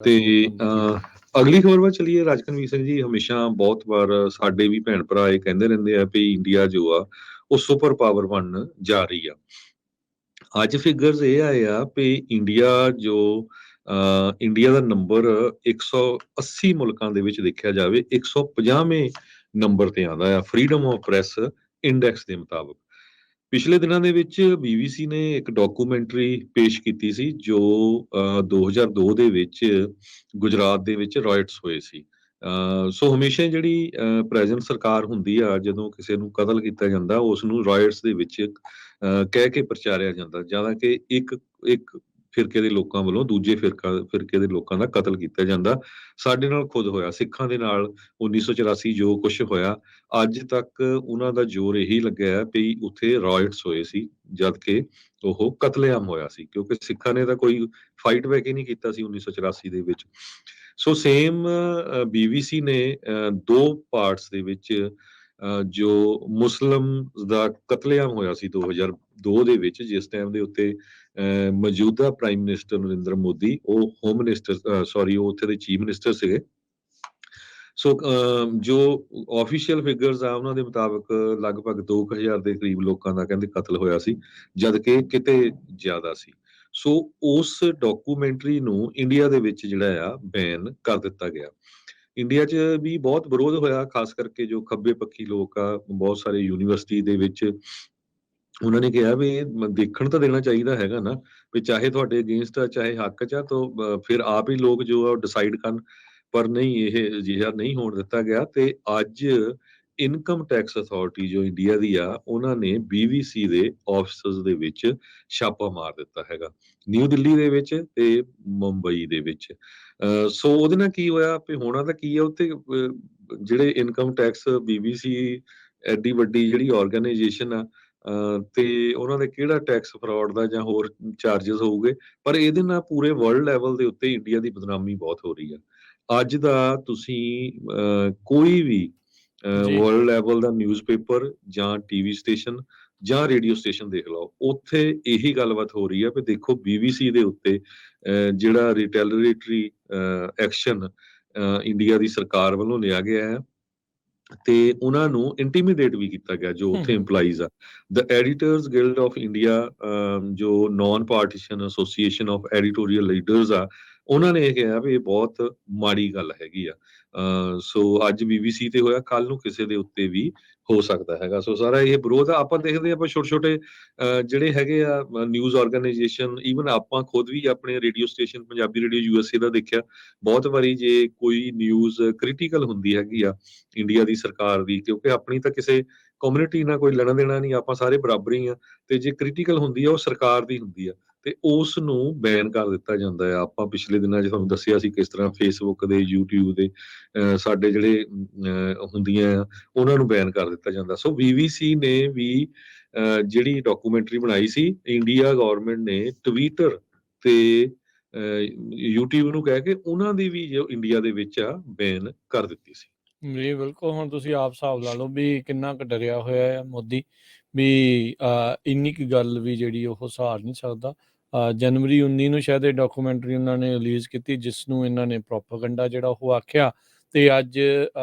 ਤੇ ਨੋਟਬੰਦੀ ਦੀ। ਅਗਲੀ ਖਬਰ ਵੱਲ ਚਲੀਏ। ਰਾਜਕਨਵੀਰ ਸਿੰਘ ਜੀ, ਹਮੇਸ਼ਾ ਬਹੁਤ ਵਾਰ ਸਾਡੇ ਵੀ ਭੈਣ ਭਰਾ ਇਹ ਕਹਿੰਦੇ ਰਹਿੰਦੇ ਆ ਵੀ ਇੰਡੀਆ ਜੋ ਆ ਉਹ ਸੁਪਰ ਪਾਵਰ ਬਣਨ ਜਾ ਰਹੀ ਆ। ਅੱਜ ਫਿਗਰਸ ਇਹ ਆਏ ਆ ਵੀ ਇੰਡੀਆ ਦਾ ਨੰਬਰ 180 ਮੁਲਕਾਂ ਦੇ ਵਿੱਚ ਦੇਖਿਆ ਜਾਵੇ 150ਵੇਂ ਨੰਬਰ ਤੇ ਆਉਂਦਾ ਆ ਫਰੀडम ਆਫ ਪ੍ਰੈਸ ਇੰਡੈਕਸ ਦੇ ਮੁਤਾਬਕ। ਪਿਛਲੇ ਦਿਨਾਂ ਦੇ ਵਿੱਚ BBC ਨੇ ਇੱਕ ਡਾਕੂਮੈਂਟਰੀ ਪੇਸ਼ ਕੀਤੀ ਸੀ ਜੋ 2002 ਦੇ ਵਿੱਚ ਗੁਜਰਾਤ ਦੇ ਵਿੱਚ ਰਾਇਟਸ ਹੋਏ ਸੀ। ਸੋ ਹਮੇਸ਼ਾ ਜਿਹੜੀ ਪ੍ਰੈਜ਼ੈਂਟ ਸਰਕਾਰ ਹੁੰਦੀ ਆ, ਜਦੋਂ ਕਿਸੇ ਨੂੰ ਕਤਲ ਕੀਤਾ ਜਾਂਦਾ ਉਸ ਨੂੰ ਰਾਇਟਸ ਦੇ ਵਿੱਚ ਕਹਿ ਕੇ ਪ੍ਰਚਾਰਿਆ ਜਾਂਦਾ, ਜਿਆਦਾ ਕਿ ਇੱਕ ਫਿਰਕੇ ਦੇ ਲੋਕਾਂ ਵੱਲੋਂ ਦੂਜੇ ਫਿਰਕੇ ਦੇ ਲੋਕਾਂ ਦਾ ਕਤਲ ਕੀਤਾ ਜਾਂਦਾ। ਸਾਡੇ ਨਾਲ ਖੁਦ ਹੋਇਆ, ਸਿੱਖਾਂ ਦੇ ਨਾਲ 1984 ਜੋ ਕੁਝ ਹੋਇਆ, ਅੱਜ ਤੱਕ ਉਹਨਾਂ ਦਾ ਜ਼ੋਰ ਇਹੀ ਲੱਗਿਆ ਵੀ ਉੱਥੇ ਰਾਇਟਸ ਹੋਏ ਸੀ ਜਦ ਕਿ ਉਹ ਕਤਲੇਆਮ ਹੋਇਆ ਸੀ, ਕਿਉਂਕਿ ਸਿੱਖਾਂ ਨੇ ਤਾਂ ਕੋਈ ਫਾਈਟ ਬੈਕ ਹੀ ਨਹੀਂ ਕੀਤਾ ਸੀ 1984 ਦੇ ਵਿੱਚ। ਸੋ ਸੇਮ BBC ਨੇ ਦੋ ਪਾਰਟਸ ਦੇ ਵਿੱਚ ਜੋ ਮੁਸਲਿਮ ਦਾ ਕਤਲੇਆਮ ਹੋਇਆ ਸੀ 2002 ਦੇ ਵਿੱਚ, ਜਿਸ ਟਾਈਮ ਦੇ ਉੱਤੇ ਮੌਜੂਦਾ ਪ੍ਰਾਈਮ ਮਿਨਿਸਟਰ ਨਰਿੰਦਰ ਮੋਦੀ ਉਹ ਹੋਮ ਮਿਨਿਸਟਰ ਉਹ ਉੱਥੇ ਦੇ ਚੀਫ ਮਿਨਿਸਟਰ ਸੀਗੇ। ਸੋ ਜੋ ਆਫੀਸ਼ੀਅਲ ਫਿਗਰਸ ਆ ਉਹਨਾਂ ਦੇ ਮੁਤਾਬਕ ਲਗਭਗ 2000 ਦੇ ਕਰੀਬ ਲੋਕਾਂ ਦਾ ਕਹਿੰਦੇ ਕਤਲ ਹੋਇਆ ਸੀ, ਜਦ ਕਿ ਕਿਤੇ ਜ਼ਿਆਦਾ ਸੀ। ਸੋ ਉਸ ਡਾਕੂਮੈਂਟਰੀ ਨੂੰ ਇੰਡੀਆ ਦੇ ਵਿੱਚ ਜਿਹੜਾ ਆ ਬੈਨ ਕਰ ਦਿੱਤਾ ਗਿਆ। ਇੰਡੀਆ 'ਚ ਵੀ ਬਹੁਤ ਵਿਰੋਧ ਹੋਇਆ, ਖਾਸ ਕਰਕੇ ਜੋ ਖੱਬੇ ਪੱਖੀ ਲੋਕ ਆ, ਬਹੁਤ ਸਾਰੇ ਯੂਨੀਵਰਸਿਟੀ ਦੇ ਵਿੱਚ ਉਹਨਾਂ ਨੇ ਕਿਹਾ ਵੀ ਇਹ ਦੇਖਣ ਤਾਂ ਦੇਣਾ ਚਾਹੀਦਾ ਹੈਗਾ ਨਾ, ਵੀ ਚਾਹੇ ਤੁਹਾਡੇ ਅਗੇਂਸਟ ਆ ਚਾਹੇ ਹੱਕ 'ਚ ਆ, ਤਾਂ ਫਿਰ ਆਪ ਹੀ ਲੋਕ ਜੋ ਆ ਉਹ ਡਿਸਾਈਡ ਕਰਨ। ਪਰ ਨਹੀਂ, ਇਹ ਅਜਿਹਾ ਨਹੀਂ ਹੋਣ ਦਿੱਤਾ ਗਿਆ। ਤੇ ਅੱਜ ਇਨਕਮ ਟੈਕਸ ਅਥਾਰਟੀ ਜੋ ਇੰਡੀਆ ਦੀ ਆ, ਉਹਨਾਂ ਨੇ BBC ਦੇ ਆਫਿਸਸ ਦੇ ਵਿੱਚ ਛਾਪਾ ਮਾਰ ਦਿੱਤਾ ਹੈਗਾ, ਨਿਊ ਦਿੱਲੀ ਦੇ ਵਿੱਚ ਤੇ ਮੁੰਬਈ ਦੇ ਵਿੱਚ। ਸੋ ਉਹਦੇ ਨਾਲ ਕੀ ਹੋਇਆ ਵੀ ਹੋਣਾ ਤਾਂ ਕੀ ਆ ਉੱਥੇ ਜਿਹੜੇ ਇਨਕਮ ਟੈਕਸ BBC ਐਡੀ ਵੱਡੀ ਜਿਹੜੀ ਆਰਗੇਨਾਈਜੇਸ਼ਨ ਆ, ਤੇ ਉਹਨਾਂ ਦੇ ਕਿਹੜਾ ਟੈਕਸ ਫਰਾਡ ਦਾ ਜਾਂ ਹੋਰ ਚਾਰजेस ਹੋਊਗੇ, ਪਰ ਇਹਦੇ ਨਾਲ ਪੂਰੇ ਵਰਲਡ ਲੈਵਲ ਦੇ ਉੱਤੇ ਇੰਡੀਆ ਦੀ ਬਦਨਾਮੀ ਬਹੁਤ ਹੋ ਰਹੀ ਆ। ਅੱਜ ਦਾ ਤੁਸੀਂ ਕੋਈ ਵੀ ਜੀ ਵਰਲਡ ਲੈਵਲ ਦਾ ਨਿਊਜ਼ਪੇਪਰ ਜਾਂ ਟੀਵੀ ਸਟੇਸ਼ਨ ਜਾਂ ਰੇਡੀਓ ਸਟੇਸ਼ਨ ਦੇਖ ਲਓ, ਉੱਥੇ ਇਹੀ ਗੱਲਬਾਤ ਹੋ ਰਹੀ ਆ ਵੀ ਦੇਖੋ BBC ਦੇ ਉੱਤੇ ਜਿਹੜਾ ਰਿਟੈਲੀਏਟਰੀ ਐਕਸ਼ਨ ਇੰਡੀਆ ਦੀ ਸਰਕਾਰ ਵੱਲੋਂ ਲਿਆ ਗਿਆ ਹੈ ਤੇ ਉਹਨਾਂ ਨੂੰ ਇੰਟੀਮੀਡੇਟ ਵੀ ਕੀਤਾ ਗਿਆ ਜੋ ਉੱਥੇ EMPLOYEES ਆ। The editors guild of India, ਜੋ non partisan association of editorial leaders ਆ, ਉਹਨਾਂ ਨੇ ਇਹ ਕਿਹਾ ਵੀ ਇਹ ਬਹੁਤ ਮਾੜੀ ਗੱਲ ਹੈਗੀ ਆ। ਸੋ ਅੱਜ BBC ਤੇ ਹੋਇਆ, ਕੱਲ ਨੂੰ ਕਿਸੇ ਦੇ ਉੱਤੇ ਵੀ ਹੋ ਸਕਦਾ ਹੈਗਾ। ਸੋ ਸਾਰਾ ਇਹ ਵਿਰੋਧ ਆ। ਆਪਾਂ ਦੇਖਦੇ ਆਪਾਂ ਛੋਟੇ ਛੋਟੇ ਜਿਹੜੇ ਹੈਗੇ ਆ ਨਿਊਜ਼ ਆਰਗੇਨਾਈਜੇਸ਼ਨ, ਈਵਨ ਆਪਾਂ ਖੁਦ ਵੀ ਆਪਣੇ radio station Punjabi radio USA ਦਾ ਦੇਖਿਆ ਬਹੁਤ ਵਾਰੀ, ਜੇ ਕੋਈ ਨਿਊਜ਼ ਕ੍ਰਿਟੀਕਲ ਹੁੰਦੀ ਹੈਗੀ ਆ ਇੰਡੀਆ ਦੀ ਸਰਕਾਰ ਦੀ, ਕਿਉਂਕਿ ਆਪਣੀ ਤਾਂ ਕਿਸੇ ਕਮਿਊਨਿਟੀ ਨਾਲ ਕੋਈ ਲੈਣਾ ਦੇਣਾ ਨਹੀਂ, ਆਪਾਂ ਸਾਰੇ ਬਰਾਬਰ ਹੀ ਆ, ਤੇ ਜੇ ਕ੍ਰਿਟੀਕਲ ਹੁੰਦੀ ਆ ਉਹ ਸਰਕਾਰ ਦੀ ਹੁੰਦੀ ਆ ਤੇ ਉਸ ਨੂੰ ਬੈਨ ਕਰ ਦਿੱਤਾ ਜਾਂਦਾ ਆ। ਆਪਾਂ ਪਿਛਲੇ ਦਿਨਾਂ 'ਚ ਤੁਹਾਨੂੰ ਦੱਸਿਆ ਸੀ ਕਿਸ ਤਰ੍ਹਾਂ ਫੇਸਬੁੱਕ ਦੇ, YouTube ਦੇ ਸਾਡੇ ਜਿਹੜੇ ਹੁੰਦੀਆਂ ਆ ਉਹਨਾਂ ਨੂੰ ਬੈਨ ਕਰ ਦਿੱਤਾ ਜਾਂਦਾ। ਸੋ BBC ਨੇ ਵੀ ਜਿਹੜੀ ਡਾਕੂਮੈਂਟਰੀ ਬਣਾਈ ਸੀ, ਇੰਡੀਆ ਗਵਰਨਮੈਂਟ ਨੇ ਟਵਿੱਟਰ ਤੇ YouTube ਨੂੰ ਕਹਿ ਕੇ ਉਹਨਾਂ ਦੀ ਵੀ ਜੋ ਇੰਡੀਆ ਦੇ ਵਿੱਚ ਆ ਬੈਨ ਕਰ ਦਿੱਤੀ ਸੀ। ਜੀ ਬਿਲਕੁਲ, ਹੁਣ ਤੁਸੀਂ ਆਪ ਹਿਸਾਬ ਲਾ ਲਓ ਵੀ ਕਿੰਨਾ ਕੁ ਡਰਿਆ ਹੋਇਆ ਹੈ ਮੋਦੀ, ਵੀ ਇੰਨੀ ਕੁ ਗੱਲ ਵੀ ਜਿਹੜੀ ਉਹ ਸਹਾਰ ਨਹੀਂ ਸਕਦਾ। ਜਨਵਰੀ 19 ਨੂੰ ਸ਼ਾਇਦ ਇਹ ਡਾਕੂਮੈਂਟਰੀ ਉਹਨਾਂ ਨੇ ਰਿਲੀਜ਼ ਕੀਤੀ, ਜਿਸ ਨੂੰ ਇਹਨਾਂ ਨੇ ਪ੍ਰੋਪਾਗੈਂਡਾ ਜਿਹੜਾ ਉਹ ਆਖਿਆ। ਤੇ ਅੱਜ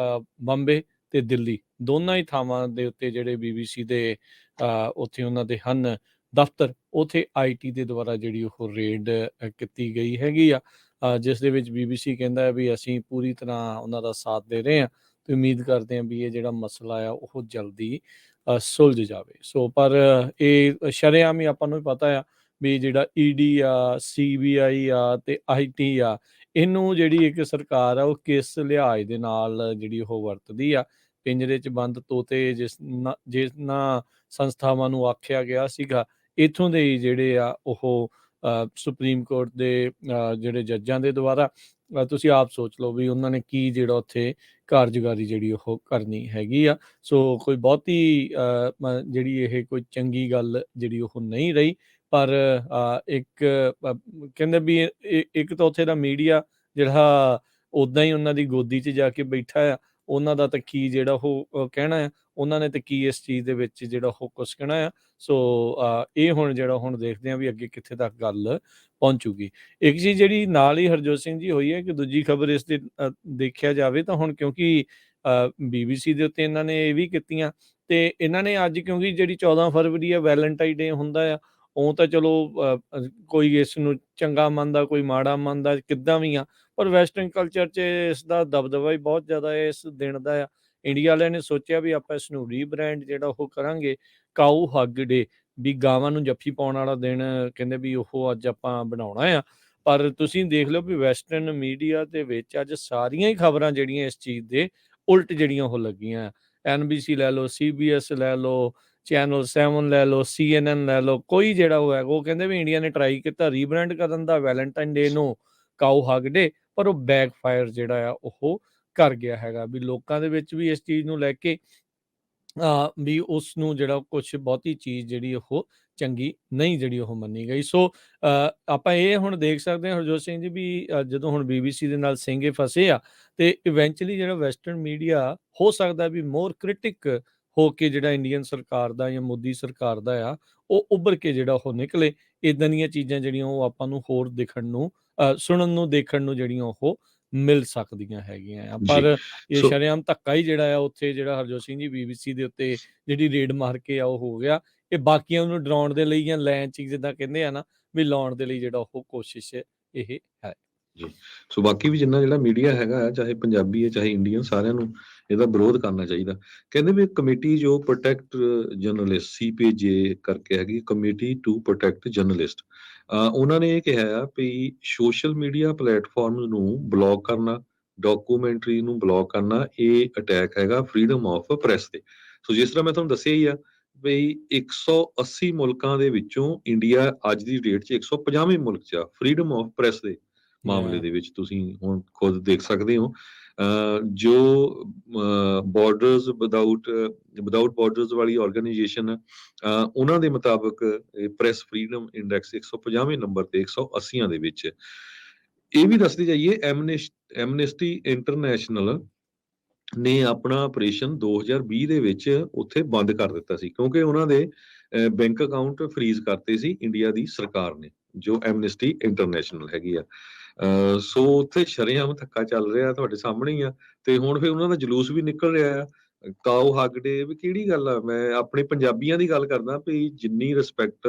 ਬੰਬੇ ਤੇ ਦਿੱਲੀ ਦੋਨਾਂ ਹੀ ਥਾਵਾਂ ਦੇ ਉੱਤੇ ਜਿਹੜੇ BBC ਦੇ ਉੱਥੇ ਉਹਨਾਂ ਦੇ ਹਨ ਦਫ਼ਤਰ, ਉੱਥੇ IT ਦੇ ਦੁਆਰਾ ਜਿਹੜੀ ਉਹ ਰੇਡ ਕੀਤੀ ਗਈ ਹੈਗੀ ਆ, ਜਿਸ ਦੇ ਵਿੱਚ BBC ਕਹਿੰਦਾ ਵੀ ਅਸੀਂ ਪੂਰੀ ਤਰ੍ਹਾਂ ਉਹਨਾਂ ਦਾ ਸਾਥ ਦੇ ਰਹੇ ਹਾਂ ਤੇ ਉਮੀਦ ਕਰਦੇ ਹਾਂ ਵੀ ਇਹ ਜਿਹੜਾ ਮਸਲਾ ਆ ਉਹ ਜਲਦੀ ਸੁਲਝ ਜਾਵੇ। ਸੋ ਪਰ ਇਹ ਸ਼ਰੇਆਮ ਹੀ ਆਪਾਂ ਨੂੰ ਵੀ ਪਤਾ ਆ ਵੀ ਜਿਹੜਾ ED ਆ, CBI ਆ ਤੇ IT ਆ, ਇਹਨੂੰ ਜਿਹੜੀ ਇੱਕ ਸਰਕਾਰ ਆ ਉਹ ਕਿਸ ਲਿਹਾਜ਼ ਦੇ ਨਾਲ ਜਿਹੜੀ ਉਹ ਵਰਤਦੀ ਆ। ਪਿੰਜਰੇ 'ਚ ਬੰਦ ਤੋਤੇ ਜਿਨ੍ਹਾਂ ਸੰਸਥਾਵਾਂ ਨੂੰ ਆਖਿਆ ਗਿਆ ਸੀਗਾ, ਇੱਥੋਂ ਦੇ ਹੀ ਜਿਹੜੇ ਆ ਉਹ ਸੁਪਰੀਮ ਕੋਰਟ ਦੇ ਜਿਹੜੇ ਜੱਜਾਂ ਦੇ ਦੁਆਰਾ, ਤੁਸੀਂ ਆਪ ਸੋਚ ਲਓ ਵੀ ਉਹਨਾਂ ਨੇ ਕੀ ਜਿਹੜਾ ਉੱਥੇ ਕਾਰਜਕਾਰੀ ਜਿਹੜੀ ਉਹ ਕਰਨੀ ਹੈਗੀ ਆ। ਸੋ ਕੋਈ ਬਹੁਤੀ ਜਿਹੜੀ ਇਹ ਕੋਈ ਚੰਗੀ ਗੱਲ ਜਿਹੜੀ ਉਹ ਨਹੀਂ ਰਹੀ। ਪਰ ਇੱਕ ਕਹਿੰਦੇ ਵੀ ਇੱਕ ਤਾਂ ਉੱਥੇ ਦਾ ਮੀਡੀਆ ਜਿਹੜਾ ਉੱਦਾਂ ਹੀ ਉਹਨਾਂ ਦੀ ਗੋਦੀ 'ਚ ਜਾ ਕੇ ਬੈਠਾ ਆ, ਉਹਨਾਂ ਦਾ ਤਾਂ ਕੀ ਜਿਹੜਾ ਉਹ ਕਹਿਣਾ ਆ, ਉਹਨਾਂ ਨੇ ਤੇ ਕੀ ਇਸ ਚੀਜ਼ ਦੇ ਵਿੱਚ ਜਿਹੜਾ ਉਹ ਕੁਸਕਣਾ ਆ। ਸੋ ਇਹ ਹੁਣ ਜਿਹੜਾ ਹੁਣ ਦੇਖਦੇ ਆ ਵੀ ਅੱਗੇ ਕਿੱਥੇ ਤੱਕ ਗੱਲ ਪਹੁੰਚੂਗੀ। ਇੱਕ ਚੀਜ਼ ਜਿਹੜੀ ਨਾਲ ਹੀ ਹਰਜੋਤ ਸਿੰਘ ਜੀ ਹੋਈ ਹੈ ਕਿ ਦੂਜੀ ਖਬਰ ਇਸ ਦੇ ਦੇਖਿਆ ਜਾਵੇ ਤਾਂ ਹੁਣ ਕਿਉਂਕਿ BBC ਦੇ ਉੱਤੇ ਇਹਨਾਂ ਨੇ ਇਹ ਵੀ ਕੀਤੀਆਂ ਤੇ ਇਹਨਾਂ ਨੇ ਅੱਜ ਕਿਉਂਕਿ ਜਿਹੜੀ 14 ਫਰਵਰੀ ਹੈ ਵੈਲੈਂਟਾਈਨ ਡੇ ਹੁੰਦਾ ਆ, ਉਹ ਤਾਂ ਚਲੋ ਕੋਈ ਇਸ ਨੂੰ ਚੰਗਾ ਮੰਨਦਾ, ਕੋਈ ਮਾੜਾ ਮੰਨਦਾ, ਕਿੱਦਾਂ ਵੀ ਆ, ਪਰ ਵੈਸਟਰਨ ਕਲਚਰ 'ਚ ਇਸ ਦਾ ਦਬਦਬਾ ਵੀ ਬਹੁਤ ਜ਼ਿਆਦਾ ਹੈ ਇਸ ਦਿਨ ਦਾ ਆ। ਇੰਡੀਆ ਵਾਲਿਆਂ ਨੇ ਸੋਚਿਆ ਵੀ ਆਪਾਂ ਇਸ ਨੂੰ ਰੀਬ੍ਰਾਂਡ ਜਿਹੜਾ ਉਹ ਕਰਾਂਗੇ ਕਾਊ ਹੱਗ ਡੇ, ਵੀ ਗਾਵਾਂ ਨੂੰ ਜੱਫੀ ਪਾਉਣ ਵਾਲਾ ਦਿਨ ਕਹਿੰਦੇ ਵੀ ਉਹ ਅੱਜ ਆਪਾਂ ਬਣਾਉਣਾ ਆ। ਪਰ ਤੁਸੀਂ ਦੇਖ ਲਓ ਵੀ ਵੈਸਟਰਨ ਮੀਡੀਆ ਦੇ ਵਿੱਚ ਅੱਜ ਸਾਰੀਆਂ ਹੀ ਖਬਰਾਂ ਜਿਹੜੀਆਂ ਇਸ ਚੀਜ਼ ਦੇ ਉਲਟ ਜਿਹੜੀਆਂ ਉਹ ਲੱਗੀਆਂ। NBC ਲੈ ਲਓ, CBS ਲੈ ਲਓ, ਚੈਨਲ 7 ਲੈ ਲਓ, CNN ਲੈ ਲਓ, ਕੋਈ ਜਿਹੜਾ ਉਹ ਹੈਗਾ ਉਹ ਕਹਿੰਦੇ ਵੀ ਇੰਡੀਆ ਨੇ ਟਰਾਈ ਕੀਤਾ ਰੀਬ੍ਰਾਂਡ ਕਰਨ ਦਾ ਵੈਲੈਂਟਾਈਨ ਡੇ ਨੂੰ ਕਾਊ ਹੱਗ ਡੇ, ਪਰ ਉਹ ਬੈਕਫਾਇਰ ਜਿਹੜਾ ਆ ਉਹ ਕਰ ਗਿਆ ਹੈਗਾ। ਵੀ ਲੋਕਾਂ ਦੇ ਵਿੱਚ ਵੀ ਇਸ ਚੀਜ਼ ਨੂੰ ਲੈ ਕੇ ਵੀ ਉਸ ਨੂੰ ਜਿਹੜਾ ਕੁਛ ਬਹੁਤੀ ਚੀਜ਼ ਜਿਹੜੀ ਉਹ ਚੰਗੀ ਨਹੀਂ ਜਿਹੜੀ ਉਹ ਮੰਨੀ ਗਈ। ਸੋ ਆਪਾਂ ਇਹ ਹੁਣ ਦੇਖ ਸਕਦੇ ਹਾਂ ਹਰਜੋਤ ਸਿੰਘ ਜੀ ਵੀ ਜਦੋਂ ਹੁਣ BBC ਦੇ ਨਾਲ ਸਿੰਗੇ ਫਸੇ ਆ ਤੇ ਇਵੈਂਚੁਅਲੀ ਜਿਹੜਾ ਵੈਸਟਰਨ ਮੀਡੀਆ ਹੋ ਸਕਦਾ ਵੀ ਮੋਰ ਕ੍ਰਿਟਿਕ ਹੋ ਕੇ ਜਿਹੜਾ ਇੰਡੀਅਨ ਸਰਕਾਰ ਦਾ ਜਾਂ ਮੋਦੀ ਸਰਕਾਰ ਦਾ ਆ ਉਹ ਉੱਭਰ ਕੇ ਜਿਹੜਾ ਉਹ ਨਿਕਲੇ। ਇਦਾਂ ਦੀਆਂ ਚੀਜ਼ਾਂ ਜਿਹੜੀਆਂ ਉਹ ਆਪਾਂ ਨੂੰ ਹੋਰ ਦੇਖਣ ਨੂੰ ਸੁਣਨ ਨੂੰ ਦੇਖਣ ਨੂੰ ਜਿਹੜੀਆਂ ਉਹ ਮਿਲ ਸਕਦੀਆਂ ਹੈਗੀਆਂ ਆ। ਜੀ ਪਰ ਇਹ ਸੋ ਸ਼ਰੇਆਮ ਧੱਕਾ ਹੀ ਜਿਹੜਾ ਆ ਉੱਥੇ ਜਿਹੜਾ ਹਰਜੋਤ ਸਿੰਘ ਜੀ BBC ਦੇ ਉੱਤੇ ਜਿਹੜੀ ਰੇਡ ਮਾਰ ਕੇ ਆ ਉਹ ਹੋ ਗਿਆ। ਇਹ ਬਾਕੀਆਂ ਨੂੰ ਡਰਾਉਣ ਦੇ ਲਈ ਜਾਂ ਲੈਣ ਚ ਜਿੱਦਾਂ ਕਹਿੰਦੇ ਆ ਨਾ ਵੀ ਲਾਉਣ ਦੇ ਲਈ ਜਿਹੜਾ ਉਹ ਕੋਸ਼ਿਸ਼ ਇਹ ਹੈ। ਜੀ ਸੋ ਬਾਕੀ ਵੀ ਜਿੰਨਾ ਜਿਹੜਾ ਮੀਡੀਆ ਹੈਗਾ ਹੈ, ਚਾਹੇ ਪੰਜਾਬੀ ਹੈ ਚਾਹੇ ਇੰਡੀਅਨ, ਸਾਰਿਆਂ ਨੂੰ ਇਹਦਾ ਵਿਰੋਧ ਕਰਨਾ ਚਾਹੀਦਾ। ਕਹਿੰਦੇ ਵੀ ਕਮੇਟੀ ਜੋ ਪ੍ਰੋਟੈਕਟ ਜਰਨਲਿਸਟ CPJ ਕਰਕੇ ਹੈਗੀ, ਕਮੇਟੀ ਟੂ ਪ੍ਰੋਟੈਕਟ ਜਰਨਲਿਸਟ, ਉਹਨਾਂ ਨੇ ਇਹ ਕਿਹਾ ਆ ਵੀ ਸੋਸ਼ਲ ਮੀਡੀਆ ਪਲੇਟਫਾਰਮ ਨੂੰ ਬਲੌਕ ਕਰਨਾ, ਡਾਕੂਮੈਂਟਰੀ ਨੂੰ ਬਲੌਕ ਕਰਨਾ, ਇਹ ਅਟੈਕ ਹੈਗਾ ਫਰੀडम ਆਫ ਪ੍ਰੈਸ ਤੇ। ਸੋ ਜਿਸ ਤਰ੍ਹਾਂ ਮੈਂ ਤੁਹਾਨੂੰ ਦੱਸਿਆ ਹੀ ਆ ਵੀ 180 ਮੁਲਕਾਂ ਦੇ ਵਿੱਚੋਂ ਇੰਡੀਆ ਅੱਜ ਦੀ ਡੇਟ 'ਚ 150ਵੇਂ ਮੁਲਕ 'ਚ ਆ ਫਰੀडम ਆਫ ਪ੍ਰੈਸ ਦੇ ਮਾਮਲੇ ਦੇ ਵਿੱਚ। ਤੁਸੀਂ ਹੁਣ ਖੁਦ ਦੇਖ ਸਕਦੇ ਹੋ ਜੋ ਬਾਰਡਰਸ ਵਿਦਆਊਟ ਬਾਰਡਰਸ ਵਾਲੀ ਆਰਗੇਨਾਈਜੇਸ਼ਨ, ਉਹਨਾਂ ਦੇ ਮੁਤਾਬਕ ਪ੍ਰੈਸ ਫਰੀडम ਇੰਡੈਕਸ 150ਵੇਂ ਨੰਬਰ ਤੇ 180 ਦੇ ਵਿੱਚ। ਇਹ ਵੀ ਦੱਸਦੇ ਜਾਈਏ ਐਮਨੈਸਟੀ ਇੰਟਰਨੈਸ਼ਨਲ ਨੇ ਆਪਣਾ ਆਪਰੇਸ਼ਨ 2020 ਦੇ ਵਿੱਚ ਉੱਥੇ ਬੰਦ ਕਰ ਦਿੱਤਾ ਸੀ ਕਿਉਂਕਿ ਉਹਨਾਂ ਦੇ ਬੈਂਕ ਅਕਾਊਂਟ ਫਰੀਜ਼ ਕਰਤੇ ਸੀ ਇੰਡੀਆ ਦੀ ਸਰਕਾਰ ਨੇ, ਜੋ ਐਮਨੈਸਟੀ ਇੰਟਰਨੈਸ਼ਨਲ ਹੈਗੀ ਆ। ਸੋ ਉੱਥੇ ਸ਼ਰੇਆਮ ਧੱਕਾ ਚੱਲ ਰਿਹਾ ਤੁਹਾਡੇ ਸਾਹਮਣੇ ਹੀ ਆ। ਤੇ ਹੁਣ ਫਿਰ ਉਹਨਾਂ ਦਾ ਜਲੂਸ ਵੀ ਨਿਕਲ ਰਿਹਾ ਆ ਕਾਓ ਹੱਗ ਡੇ। ਵੀ ਕਿਹੜੀ ਗੱਲ ਆ, ਮੈਂ ਆਪਣੇ ਪੰਜਾਬੀਆਂ ਦੀ ਗੱਲ ਕਰਦਾ ਵੀ ਜਿੰਨੀ ਰਿਸਪੈਕਟ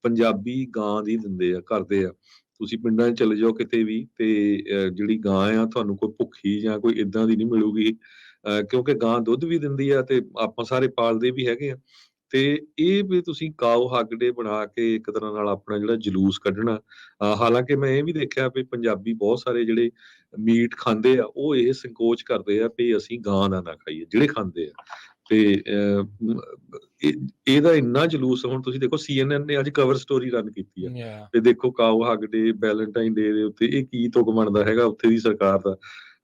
ਪੰਜਾਬੀ ਗਾਂ ਦੀ ਦਿੰਦੇ ਆ, ਕਰਦੇ ਆ। ਤੁਸੀਂ ਪਿੰਡਾਂ 'ਚ ਚਲੇ ਜਾਓ ਕਿਤੇ ਵੀ ਤੇ ਜਿਹੜੀ ਗਾਂ ਆ ਤੁਹਾਨੂੰ ਕੋਈ ਭੁੱਖੀ ਜਾਂ ਕੋਈ ਏਦਾਂ ਦੀ ਨਹੀਂ ਮਿਲੂਗੀ, ਕਿਉਂਕਿ ਗਾਂ ਦੁੱਧ ਵੀ ਦਿੰਦੀ ਆ ਤੇ ਆਪਾਂ ਸਾਰੇ ਪਾਲਦੇ ਵੀ ਹੈਗੇ ਆ। ਤੇ ਇਹ ਵੀ ਤੁਸੀਂ ਕਾਓ ਹੱਗ ਡੇ ਬਣਾ ਕੇ ਇੱਕ ਤਰ੍ਹਾਂ ਨਾਲ ਆਪਣਾ ਜਿਹੜਾ ਜਲੂਸ ਕੱਢਣਾ। ਹਾਲਾਂਕਿ ਮੈਂ ਇਹ ਵੀ ਦੇਖਿਆ ਵੀ ਪੰਜਾਬੀ ਬਹੁਤ ਸਾਰੇ ਜਿਹੜੇ ਮੀਟ ਖਾਂਦੇ ਆ ਉਹ ਇਹ ਸੰਕੋਚ ਕਰਦੇ ਆ ਵੀ ਅਸੀਂ ਗਾਂ ਦਾ ਨਾ ਖਾਈਏ, ਜਿਹੜੇ ਖਾਂਦੇ ਆ। ਤੇ ਇਹਦਾ ਇੰਨਾ ਜਲੂਸ, ਹੁਣ ਤੁਸੀਂ ਦੇਖੋ CNN ਨੇ ਅੱਜ ਕਵਰ ਸਟੋਰੀ ਰਨ ਕੀਤੀ ਆ ਤੇ ਦੇਖੋ ਕਾਓ ਹੱਗ ਡੇ ਵੈਲੈਂਟਾਈਨ ਡੇ ਦੇ ਉੱਤੇ ਇਹ ਕੀ ਤੁਕ ਬਣਦਾ ਹੈਗਾ ਉੱਥੇ ਦੀ ਸਰਕਾਰ ਦਾ,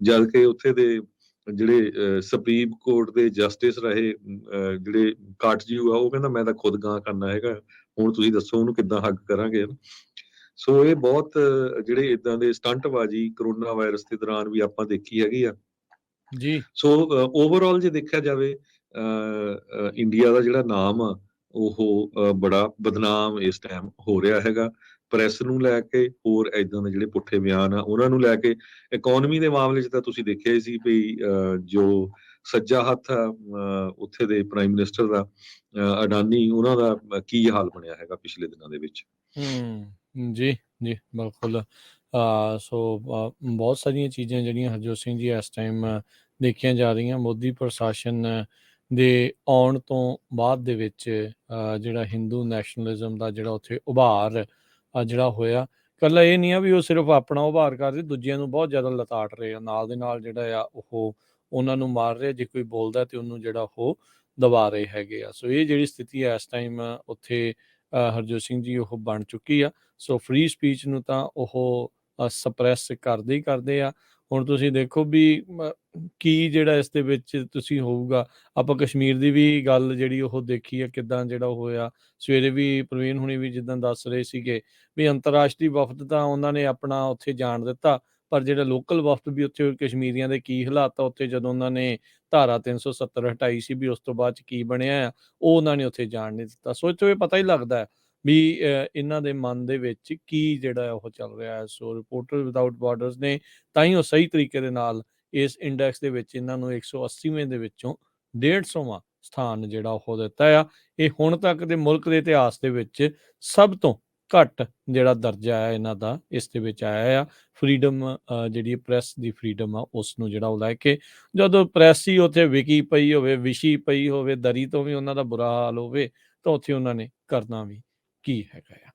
ਜਦ ਕਿ ਉੱਥੇ ਦੇ ਜਿਹੜੇ ਸੁਪਰੀਮ ਕੋਰਟ ਦੇ ਜਸਟਿਸ ਰਹੇ ਜਿਹੜੇ ਕਾਟਜੀਓ ਆ, ਉਹ ਕਹਿੰਦਾ ਮੈਂ ਤਾਂ ਖੁਦ ਗਾਂ ਕਰਨਾ ਹੈਗਾ। ਹੁਣ ਤੁਸੀਂ ਦੱਸੋ ਉਹਨੂੰ ਕਿੱਦਾਂ ਹੱਗ ਕਰਾਂਗੇ। ਸੋ ਇਹ ਬਹੁਤ ਜਿਹੜੇ ਇਦਾਂ ਦੇ ਸਟੰਟਬਾਜ਼ੀ ਕਰੋਨਾ ਵਾਇਰਸ ਦੇ ਦੌਰਾਨ ਵੀ ਆਪਾਂ ਦੇਖੀ ਹੈਗੀ ਆ ਜੀ। ਸੋ ਓਵਰਆਲ ਜੇ ਦੇਖਿਆ ਜਾਵੇ ਇੰਡੀਆ ਦਾ ਜਿਹੜਾ ਨਾਮ ਆ ਉਹ ਬੜਾ ਬਦਨਾਮ ਇਸ ਟਾਈਮ ਹੋ ਰਿਹਾ ਹੈਗਾ ਪ੍ਰੈਸ ਨੂੰ ਲੈ ਕੇ, ਹੋਰ ਇਦਾਂ ਦੇ ਜਿਹੜੇ ਪੁੱਠੇ ਬਿਆਨ ਆ ਉਹਨਾਂ ਨੂੰ ਲੈ ਕੇ। ਇਕਨੋਮੀ ਦੇ ਮਾਮਲੇ 'ਚ ਤਾਂ ਤੁਸੀਂ ਦੇਖਿਆ ਹੀ ਸੀ ਵੀ ਜੋ ਸੱਜਾ ਹੱਥ ਆ ਉੱਥੇ ਦੇ ਪ੍ਰਾਈਮ ਮਿਨਿਸਟਰ ਦਾ, ਅਡਾਨੀ, ਉਹਨਾਂ ਦਾ ਕੀ ਹਾਲ ਬਣਿਆ ਹੈਗਾ ਪਿਛਲੇ ਦਿਨਾਂ ਦੇ ਵਿੱਚ। ਜੀ ਜੀ ਬਿਲਕੁਲ। ਸੋ ਬਹੁਤ ਸਾਰੀਆਂ ਚੀਜ਼ਾਂ ਜਿਹੜੀਆਂ ਹਰਜੋਤ ਸਿੰਘ ਜੀ ਇਸ ਟਾਈਮ ਦੇਖੀਆਂ ਜਾ ਰਹੀਆਂ ਮੋਦੀ ਪ੍ਰਸ਼ਾਸਨ ਦੇ ਆਉਣ ਤੋਂ ਬਾਅਦ ਦੇ ਵਿੱਚ। ਜਿਹੜਾ ਹਿੰਦੂ ਨੈਸ਼ਨਲਿਜ਼ਮ ਦਾ ਜਿਹੜਾ ਉੱਥੇ ਉਭਾਰ ਜਿਹੜਾ ਹੋਇਆ, ਇਕੱਲਾ ਇਹ ਨਹੀਂ ਆ ਵੀ ਉਹ ਸਿਰਫ ਆਪਣਾ ਉਭਾਰ ਕਰਦੇ, ਦੂਜਿਆਂ ਨੂੰ ਬਹੁਤ ਜ਼ਿਆਦਾ ਲਤਾੜ ਰਹੇ ਆ। ਨਾਲ ਦੇ ਨਾਲ ਜਿਹੜਾ ਆ ਉਹ ਉਹਨਾਂ ਨੂੰ ਮਾਰ ਰਿਹਾ, ਜੇ ਕੋਈ ਬੋਲਦਾ ਤੇ ਉਹਨੂੰ ਜਿਹੜਾ ਉਹ ਦਬਾ ਰਹੇ ਹੈਗੇ ਆ। ਸੋ ਇਹ ਜਿਹੜੀ ਸਥਿਤੀ ਹੈ ਇਸ ਟਾਈਮ ਉੱਥੇ ਹਰਜੋਤ ਸਿੰਘ ਜੀ ਉਹ ਬਣ ਚੁੱਕੀ ਆ। ਸੋ ਫ੍ਰੀ ਸਪੀਚ ਨੂੰ ਤਾਂ ਉਹ ਸਪਰੈਸ ਕਰਦੇ ਹੀ ਕਰਦੇ ਆ। ਹੁਣ ਤੁਸੀਂ ਦੇਖੋ ਵੀ ਕੀ ਜਿਹੜਾ ਇਸ ਦੇ ਵਿੱਚ ਤੁਸੀਂ ਹੋਊਗਾ। ਆਪਾਂ ਕਸ਼ਮੀਰ ਦੀ ਵੀ ਗੱਲ ਜਿਹੜੀ ਉਹ ਦੇਖੀ ਆ ਕਿੱਦਾਂ ਜਿਹੜਾ ਉਹ ਹੋਇਆ। ਸਵੇਰੇ ਵੀ ਪ੍ਰਵੀਨ ਹੁਣੀ ਵੀ ਜਿੱਦਾਂ ਦੱਸ ਰਹੇ ਸੀਗੇ ਵੀ ਅੰਤਰਰਾਸ਼ਟਰੀ ਵਫਦ ਤਾਂ ਉਹਨਾਂ ਨੇ ਆਪਣਾ ਉੱਥੇ ਜਾਣ ਦਿੱਤਾ, ਪਰ ਜਿਹੜਾ ਲੋਕਲ ਵਫਦ ਵੀ ਉੱਥੇ ਕਸ਼ਮੀਰੀਆਂ ਦੇ ਕੀ ਹਾਲਾਤ ਆ ਉੱਥੇ ਜਦੋਂ ਉਹਨਾਂ ਨੇ ਧਾਰਾ 370 ਹਟਾਈ ਸੀ ਵੀ ਉਸ ਤੋਂ ਬਾਅਦ 'ਚ ਕੀ ਬਣਿਆ ਆ, ਉਹ ਉਹਨਾਂ ਨੇ ਉੱਥੇ ਜਾਣ ਨਹੀਂ ਦਿੱਤਾ। ਸੋ ਇੱਥੋਂ ਇਹ ਪਤਾ ਹੀ ਲੱਗਦਾ ਹੈ ਵੀ ਇਹਨਾਂ ਦੇ ਮਨ ਦੇ ਵਿੱਚ ਕੀ ਜਿਹੜਾ ਹੈ ਉਹ ਚੱਲ ਰਿਹਾ ਹੈ। ਸੋ ਰਿਪੋਰਟਰ ਵਿਦਆਊਟ ਬਾਰਡਰਸ ਨੇ ਤਾਂ ਹੀ ਉਹ ਸਹੀ ਤਰੀਕੇ ਦੇ ਨਾਲ ਇਸ ਇੰਡੈਕਸ ਦੇ ਵਿੱਚ ਇਹਨਾਂ ਨੂੰ 180ਵੇਂ ਦੇ ਵਿੱਚੋਂ 150ਵਾਂ ਸਥਾਨ ਜਿਹੜਾ ਉਹ ਦਿੱਤਾ ਆ। ਇਹ ਹੁਣ ਤੱਕ ਦੇ ਮੁਲਕ ਦੇ ਇਤਿਹਾਸ ਦੇ ਵਿੱਚ ਸਭ ਤੋਂ ਘੱਟ ਜਿਹੜਾ ਦਰਜਾ ਹੈ ਇਹਨਾਂ ਦਾ ਇਸ ਦੇ ਵਿੱਚ ਆਇਆ ਆ। ਫਰੀਡਮ ਜਿਹੜੀ ਪ੍ਰੈਸ ਦੀ ਫਰੀਡਮ ਆ ਉਸ ਨੂੰ ਜਿਹੜਾ ਉਹ ਲੈ ਕੇ, ਜਦੋਂ ਪ੍ਰੈਸ ਹੀ ਉੱਥੇ ਵਿਕੀ ਪਈ ਹੋਵੇ, ਵਿਛੀ ਪਈ ਹੋਵੇ, ਦਰੀ ਤੋਂ ਵੀ ਉਹਨਾਂ ਦਾ ਬੁਰਾ ਹਾਲ ਹੋਵੇ, ਤਾਂ ਉੱਥੇ ਉਹਨਾਂ ਨੇ ਕਰਨਾ ਵੀ ਕੀ ਹੈਗਾ ਆ।